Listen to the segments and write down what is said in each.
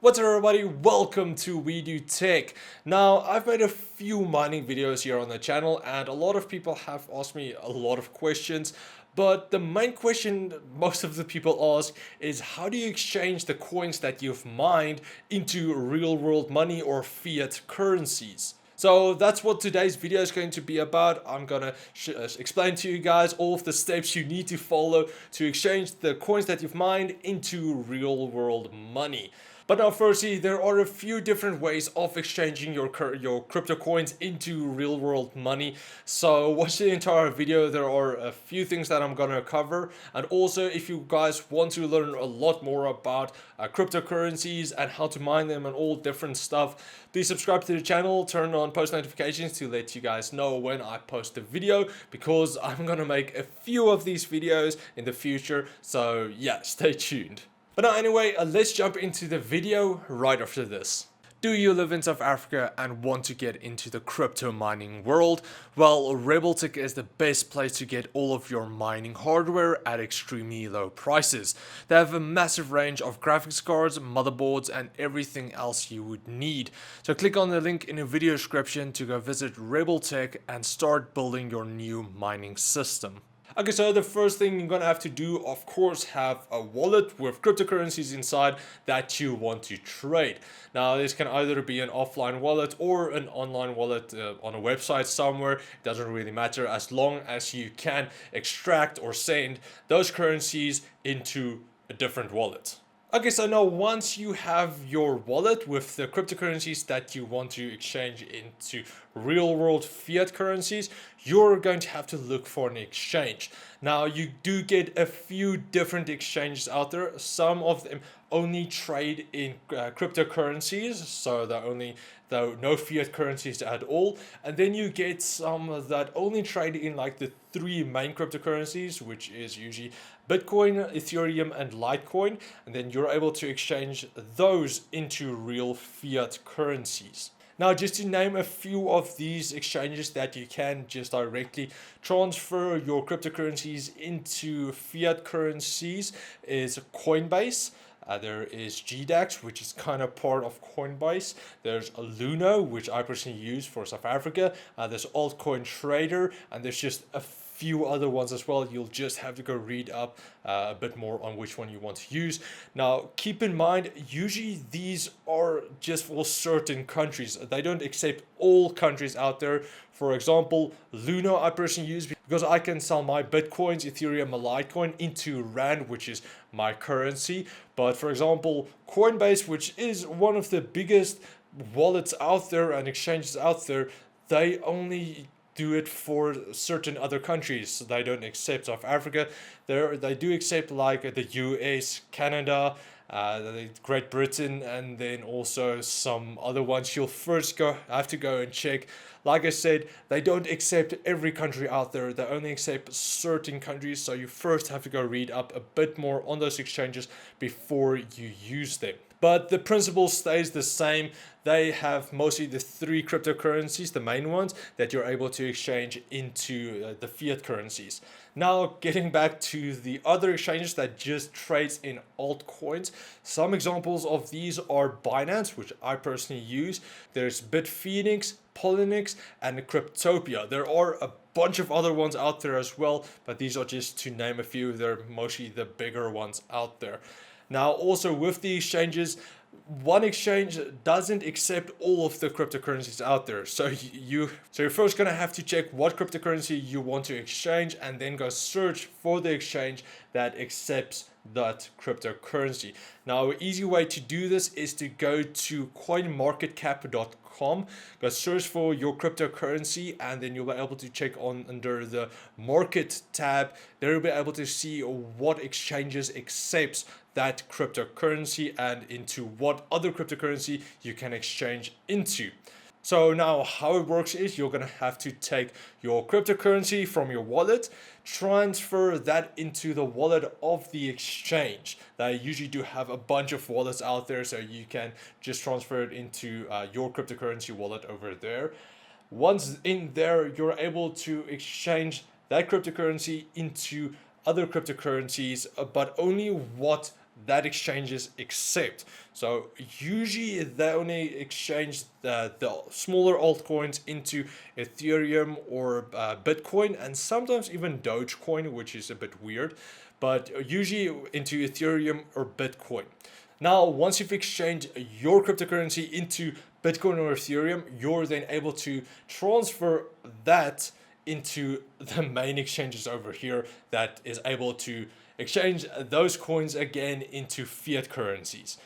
What's up everybody, welcome to We Do Tech. Now, I've made a few mining videos here on the channel and a lot of people have asked me a lot of questions, but the main question most of the people ask is how do you exchange the coins that you've mined into real world money or fiat currencies? So that's what today's video is going to be about. I'm gonna explain to you guys all of the steps you need to follow to exchange the coins that you've mined into real world money. But now firstly, there are a few different ways of exchanging your crypto coins into real world money. So watch the entire video, there are a few things that I'm gonna cover. And also if you guys want to learn a lot more about cryptocurrencies and how to mine them and all different stuff, please subscribe to the channel, turn on post notifications to let you guys know when I post a video, because I'm gonna make a few of these videos in the future. So yeah, stay tuned. But now anyway, let's jump into the video right after this. Do you live in South Africa and want to get into the crypto mining world? Well, Rebeltech is the best place to get all of your mining hardware at extremely low prices. They have a massive range of graphics cards, motherboards, and everything else you would need. So click on the link in the video description to go visit Rebeltech and start building your new mining system. Okay, so the first thing you're gonna have to do, of course, have a wallet with cryptocurrencies inside that you want to trade. Now, this can either be an offline wallet or an online wallet on a website somewhere. It doesn't really matter as long as you can extract or send those currencies into a different wallet. Okay, so now once you have your wallet with the cryptocurrencies that you want to exchange into real world fiat currencies, you're going to have to look for an exchange. Now, you do get a few different exchanges out there. Some of them only trade in cryptocurrencies, so though no fiat currencies at all. And then you get some that only trade in like the three main cryptocurrencies, which is usually Bitcoin, Ethereum, and Litecoin. And then you're able to exchange those into real fiat currencies. Now, just to name a few of these exchanges that you can just directly transfer your cryptocurrencies into fiat currencies is Coinbase. There is GDAX, which is kind of part of Coinbase. There's Luno, which I personally use for South Africa. There's Altcoin Trader, and there's just a few other ones as well. You'll just have to go read up a bit more on which one you want to use. Now, keep in mind, usually these are just for certain countries. They don't accept all countries out there. For example, Luno I personally use because I can sell my Bitcoins, Ethereum, and Litecoin into Rand, which is my currency. But for example, Coinbase, which is one of the biggest wallets out there and exchanges out there, they only do it for certain other countries. So they don't accept South Africa. They do accept like the US, Canada, Great Britain, and then also some other ones you'll first have to go and check. Like I said, they don't accept every country out there. They only accept certain countries, so you first have to go read up a bit more on those exchanges before you use them. But the principle stays the same. They have mostly the three cryptocurrencies, the main ones, that you're able to exchange into the fiat currencies. Now, getting back to the other exchanges that just trades in altcoins. Some examples of these are Binance, which I personally use. There's Bitfinex, Polynix, and Cryptopia. There are a bunch of other ones out there as well, but these are just to name a few. They're mostly the bigger ones out there. Now, also with the exchanges, one exchange doesn't accept all of the cryptocurrencies out there. So you're first going to have to check what cryptocurrency you want to exchange and then go search for the exchange that accepts that cryptocurrency. Now, an easy way to do this is to go to coinmarketcap.com, go search for your cryptocurrency, and then you'll be able to check on under the market tab. There you'll be able to see what exchanges accepts that cryptocurrency and into what other cryptocurrency you can exchange into. So now how it works is you're going to have to take your cryptocurrency from your wallet, transfer that into the wallet of the exchange. They usually do have a bunch of wallets out there, so you can just transfer it into your cryptocurrency wallet over there. Once in there, you're able to exchange that cryptocurrency into other cryptocurrencies, but only what that exchanges accept. So usually they only exchange the smaller altcoins into Ethereum or Bitcoin, and sometimes even Dogecoin, which is a bit weird, but usually into Ethereum or Bitcoin. Now, once you've exchanged your cryptocurrency into Bitcoin or Ethereum, you're then able to transfer that into the main exchanges over here that is able to exchange those coins again into fiat currencies.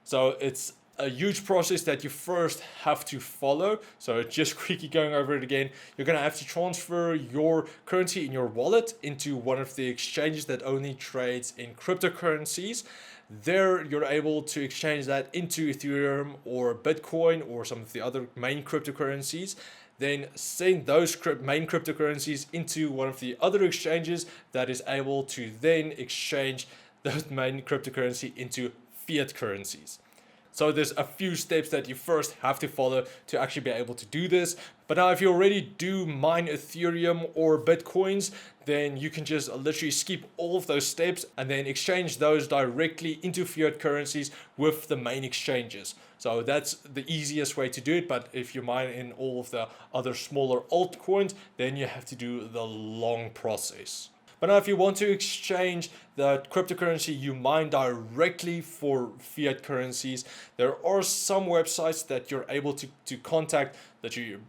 So it's a huge process that you first have to follow. So just quickly going over it again, you're going to have to transfer your currency in your wallet into one of the exchanges that only trades in cryptocurrencies. There you're able to exchange that into Ethereum or Bitcoin or some of the other main cryptocurrencies, then send those main cryptocurrencies into one of the other exchanges that is able to then exchange those main cryptocurrency into fiat currencies. So there's a few steps that you first have to follow to actually be able to do this. But now if you already do mine Ethereum or Bitcoins, then you can just literally skip all of those steps and then exchange those directly into fiat currencies with the main exchanges. So that's the easiest way to do it. But if you mine in all of the other smaller altcoins, then you have to do the long process. But now if you want to exchange the cryptocurrency you mine directly for fiat currencies, there are some websites that you're able to contact that you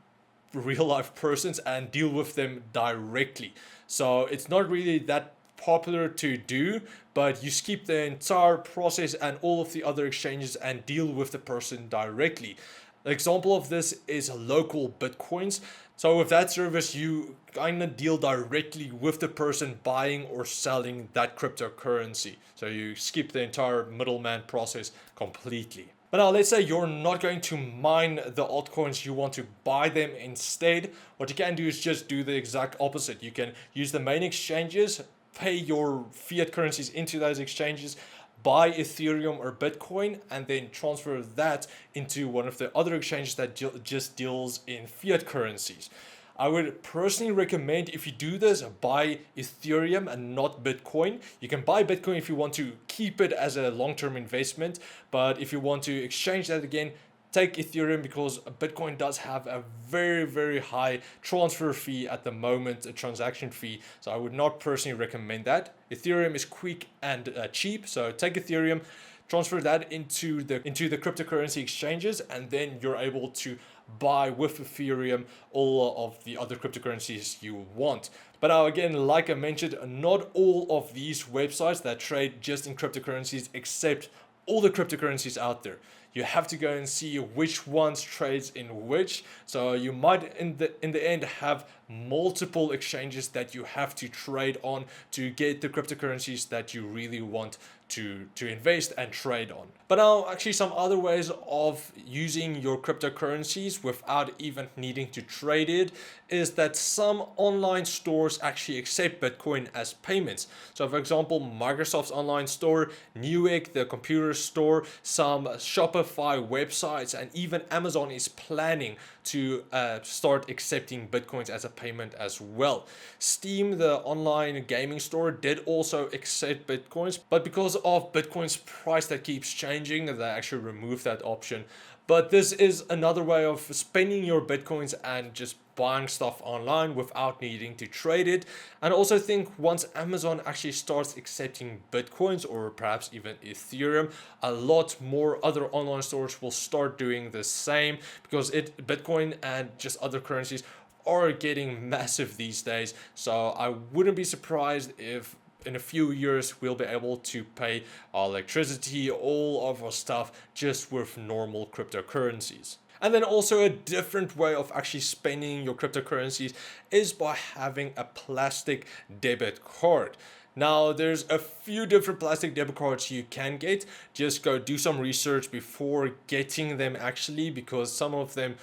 real life persons and deal with them directly. So it's not really that popular to do, but you skip the entire process and all of the other exchanges and deal with the person directly. An example of this is local bitcoins. So with that service, you kind of deal directly with the person buying or selling that cryptocurrency. So you skip the entire middleman process completely. But now let's say you're not going to mine the altcoins, you want to buy them instead. What you can do is just do the exact opposite. You can use the main exchanges, pay your fiat currencies into those exchanges, buy Ethereum or Bitcoin, and then transfer that into one of the other exchanges that just deals in fiat currencies. I would personally recommend, if you do this, buy Ethereum and not Bitcoin. You can buy Bitcoin if you want to keep it as a long-term investment, but if you want to exchange that again, take Ethereum, because Bitcoin does have a very, very high transfer fee at the moment, a transaction fee. So I would not personally recommend that. Ethereum is quick and cheap. So take Ethereum, transfer that into the cryptocurrency exchanges, and then you're able to buy with Ethereum all of the other cryptocurrencies you want. But now again, like I mentioned, not all of these websites that trade just in cryptocurrencies accept all the cryptocurrencies out there. You have to go and see which ones trades in which. So you might in the end have multiple exchanges that you have to trade on to get the cryptocurrencies that you really want to invest and trade on. But now actually some other ways of using your cryptocurrencies without even needing to trade it is that some online stores actually accept Bitcoin as payments. So for example, Microsoft's online store, Newegg, the computer store, some Shopify websites, and even Amazon is planning to start accepting Bitcoins as a payment as well. Steam, the online gaming store, did also accept Bitcoins, but because of Bitcoin's price that keeps changing, they actually removed that option. But this is another way of spending your Bitcoins and just buying stuff online without needing to trade it. And I also think once Amazon actually starts accepting Bitcoins or perhaps even Ethereum, a lot more other online stores will start doing the same, because Bitcoin and just other currencies are getting massive these days. So I wouldn't be surprised if in a few years we'll be able to pay our electricity, all of our stuff, just with normal cryptocurrencies. And then also a different way of actually spending your cryptocurrencies is by having a plastic debit card. Now, there's a few different plastic debit cards you can get. Just go do some research before getting them actually, because some of them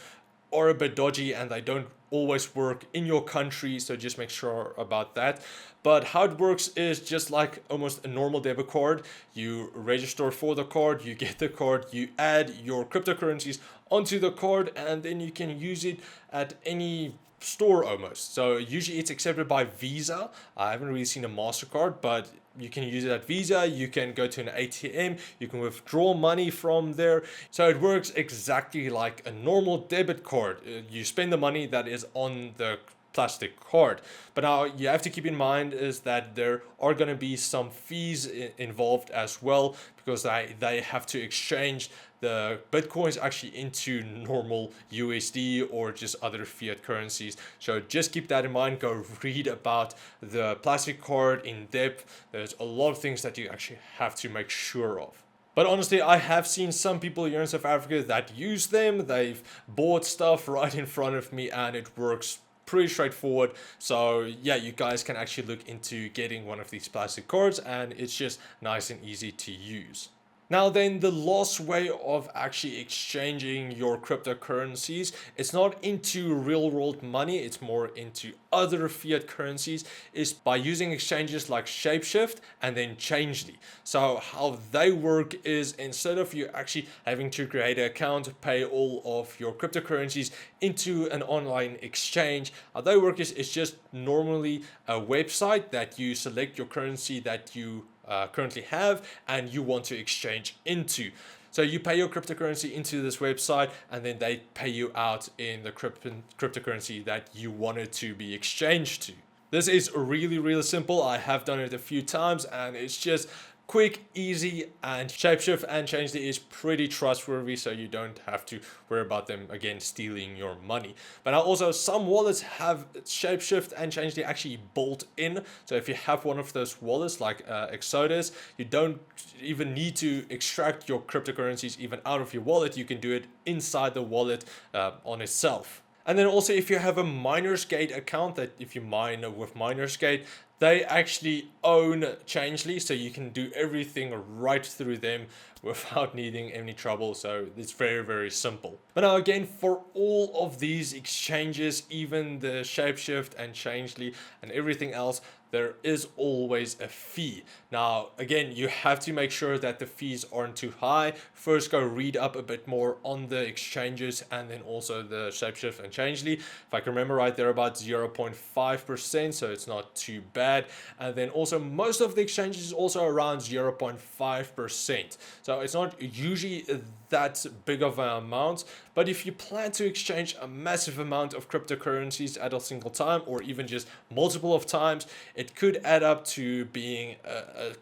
are a bit dodgy and they don't always work in your country, so just make sure about that. But how it works is just like almost a normal debit card. You register for the card, you get the card, you add your cryptocurrencies onto the card, and then you can use it at any store almost. So usually it's accepted by Visa. I haven't really seen a MasterCard, but you can use it at Visa. You can go to an ATM. You can withdraw money from there. So it works exactly like a normal debit card. You spend the money that is on the plastic card. But now you have to keep in mind is that there are going to be some fees involved as well, because they have to exchange the Bitcoins actually into normal USD or just other fiat currencies. So just keep that in mind. Go read about the plastic card in depth. There's a lot of things that you actually have to make sure of. But honestly, I have seen some people here in South Africa that use them. They've bought stuff right in front of me and it works pretty straightforward. So yeah, you guys can actually look into getting one of these plastic cards and it's just nice and easy to use. Now then, the last way of actually exchanging your cryptocurrencies, it's not into real world money, it's more into other fiat currencies, is by using exchanges like Shapeshift and then Changely. So how they work is, instead of you actually having to create an account, pay all of your cryptocurrencies into an online exchange, how they work is it's just normally a website that you select your currency that you currently have and you want to exchange into. So you pay your cryptocurrency into this website and then they pay you out in the cryptocurrency that you wanted to be exchanged to. This is really, really simple. I have done it a few times and it's just quick, easy, and Shapeshift and Changely is pretty trustworthy, so you don't have to worry about them again stealing your money. But now also some wallets have Shapeshift and Changely actually built in. So if you have one of those wallets like Exodus, you don't even need to extract your cryptocurrencies even out of your wallet. You can do it inside the wallet on itself. And then also if you have a Minersgate account, that if you mine with Minersgate, they actually own Changely, so you can do everything right through them without needing any trouble. So it's very, very simple. But now again, for all of these exchanges, even the Shapeshift and Changely and everything else, there is always a fee. Now, again, you have to make sure that the fees aren't too high. First, go read up a bit more on the exchanges and then also the Shapeshift and Changely. If I can remember right, they're about 0.5%, so it's not too bad. And then also most of the exchanges is also around 0.5%. So it's not usually that big of an amount, but if you plan to exchange a massive amount of cryptocurrencies at a single time or even just multiple of times, it could add up to being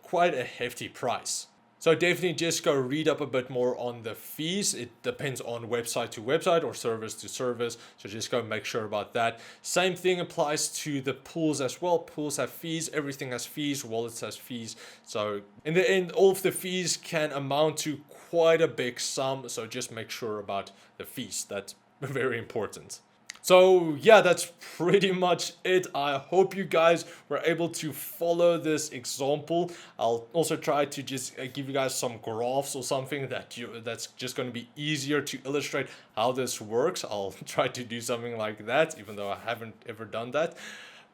quite a hefty price. So definitely just go read up a bit more on the fees. It depends on website to website or service to service. So just go make sure about that. Same thing applies to the pools as well. Pools have fees, everything has fees, wallets has fees. So in the end, all of the fees can amount to quite a big sum. So just make sure about the fees. That's very important. So yeah, that's pretty much it. I hope you guys were able to follow this example. I'll also try to just give you guys some graphs or something that's just going to be easier to illustrate how this works. I'll try to do something like that, even though I haven't ever done that.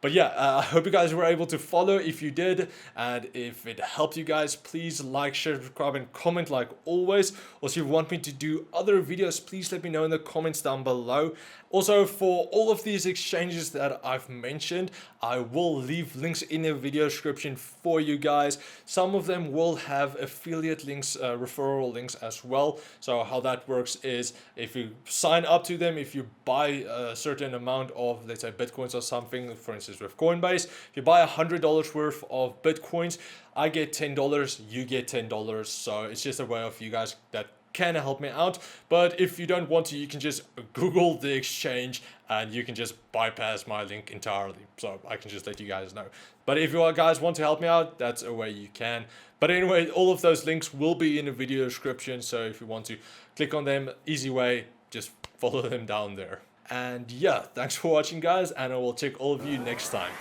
But yeah, I hope you guys were able to follow. If you did, and if it helped you guys, please like, share, subscribe, and comment like always. Also, if you want me to do other videos, please let me know in the comments down below. Also, for all of these exchanges that I've mentioned, I will leave links in the video description for you guys. Some of them will have affiliate links, referral links as well. So how that works is if you sign up to them, if you buy a certain amount of, let's say, Bitcoins or something, for instance, with Coinbase, if you buy $100 worth of Bitcoins, I get $10, you get $10. So it's just a way of you guys that can help me out. But if you don't want to, you can just Google the exchange and you can just bypass my link entirely. So I can just let you guys know. But if you guys want to help me out, that's a way you can. But anyway, all of those links will be in the video description. So if you want to click on them, easy way, just follow them down there. And yeah, thanks for watching, guys, and I will check all of you next time.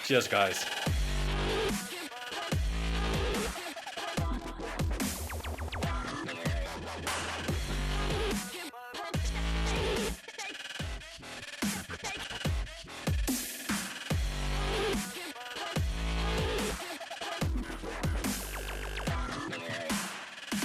Cheers, guys.